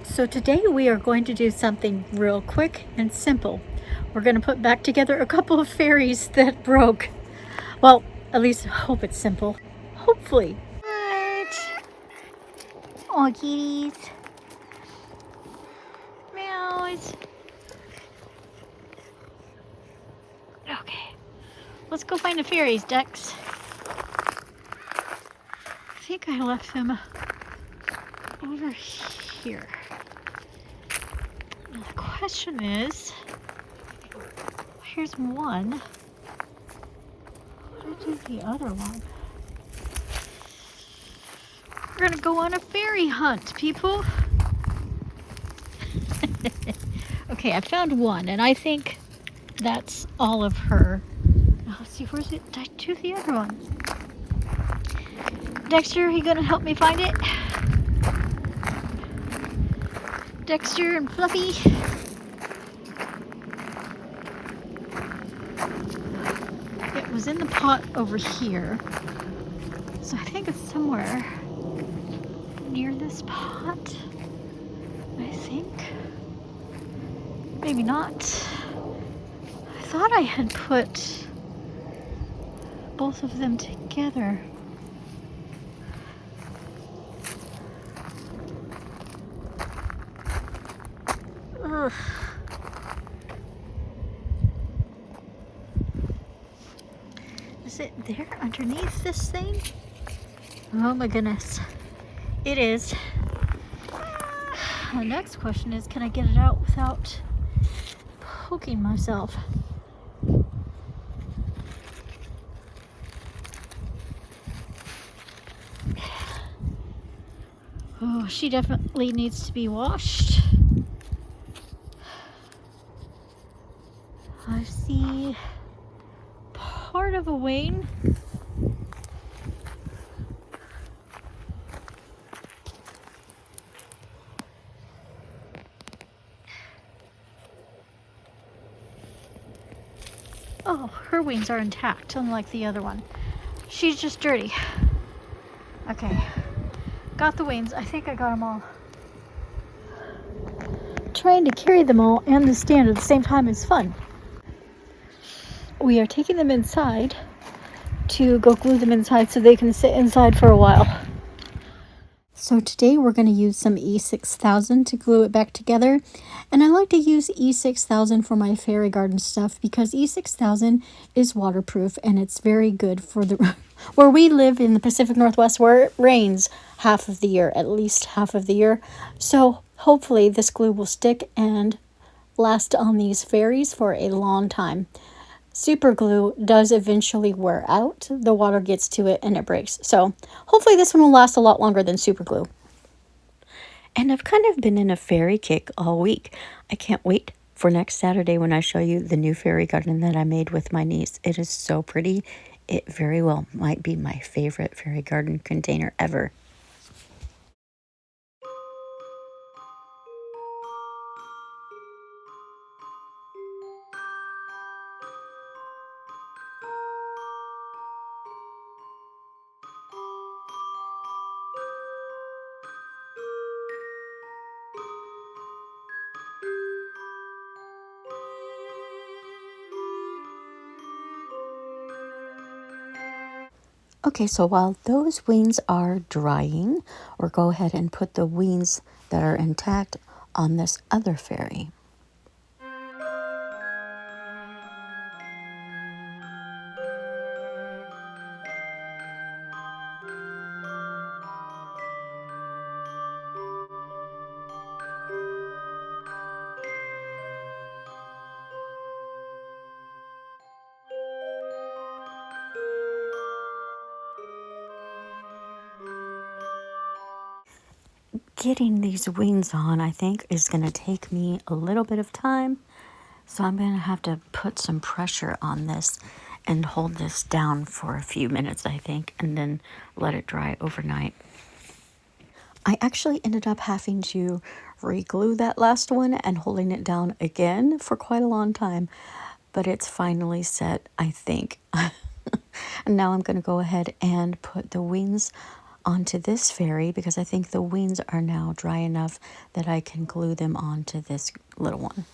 So today we are going to do something real quick and simple. We're going to put back together a couple of fairies that broke. Well, at least hope it's simple. Hopefully. What? Oh, kitties. Meows. Okay. Let's go find the fairies, Dex. I think I left them over here. Now the question is, here's one. What did I do the other one? We're gonna go on a fairy hunt, people. Okay, I found one, and I think that's all of her. Now, let's see, where's it? Did I do the other one? Dexter, are you gonna help me find it? Dexter and Fluffy. It was in the pot over here. So I think it's somewhere near this pot. I think. Maybe not. I thought I had put both of them together. Ugh. Is it there underneath this thing? Oh my goodness. It is. The next question is, can I get it out without poking myself? Oh, she definitely needs to be washed. I see part of a wing. Oh, her wings are intact, unlike the other one. She's just dirty. Okay, got the wings. I think I got them all. Trying to carry them all and the stand at the same time is fun. We are taking them inside to go glue them inside so they can sit inside for a while. So today we're going to use some E6000 to glue it back together. And I like to use E6000 for my fairy garden stuff because E6000 is waterproof and it's very good for the where we live in the Pacific Northwest, where it rains half of the year, at least half of the year. So hopefully this glue will stick and last on these fairies for a long time. Super glue does eventually wear out. The water gets to it and it breaks. So hopefully this one will last a lot longer than super glue. And I've kind of been in a fairy kick all week. I can't wait for next Saturday when I show you the new fairy garden that I made with my niece. It is so pretty. It very well might be my favorite fairy garden container ever. Okay, so while those wings are drying, we'll go ahead and put the wings that are intact on this other fairy. Getting these wings on, I think, is going to take me a little bit of time. So I'm going to have to put some pressure on this and hold this down for a few minutes, I think, and then let it dry overnight. I actually ended up having to re-glue that last one and holding it down again for quite a long time. But it's finally set, I think. And now I'm going to go ahead and put the wings onto this fairy because I think the wings are now dry enough that I can glue them onto this little one.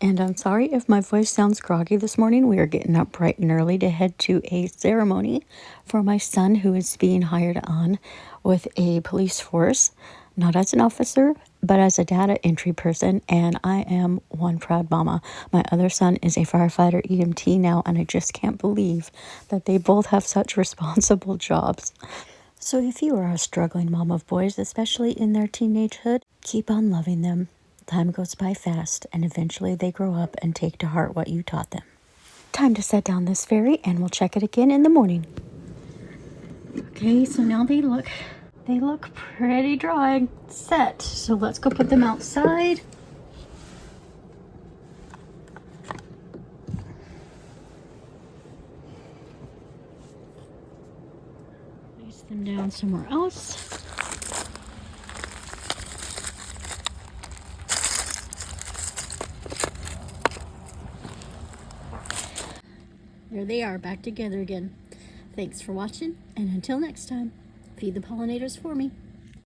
And I'm sorry if my voice sounds groggy this morning. We are getting up bright and early to head to a ceremony for my son who is being hired on with a police force, not as an officer, but as a data entry person. And I am one proud mama. My other son is a firefighter EMT now, and I just can't believe that they both have such responsible jobs. So if you are a struggling mom of boys, especially in their teenagehood, keep on loving them. Time goes by fast, and eventually they grow up and take to heart what you taught them. Time to set down this fairy, and we'll check it again in the morning. Okay, so now they look pretty dry and set. So let's go put them outside. Place them down somewhere else. There they are, back together again. Thanks for watching, and until next time, feed the pollinators for me.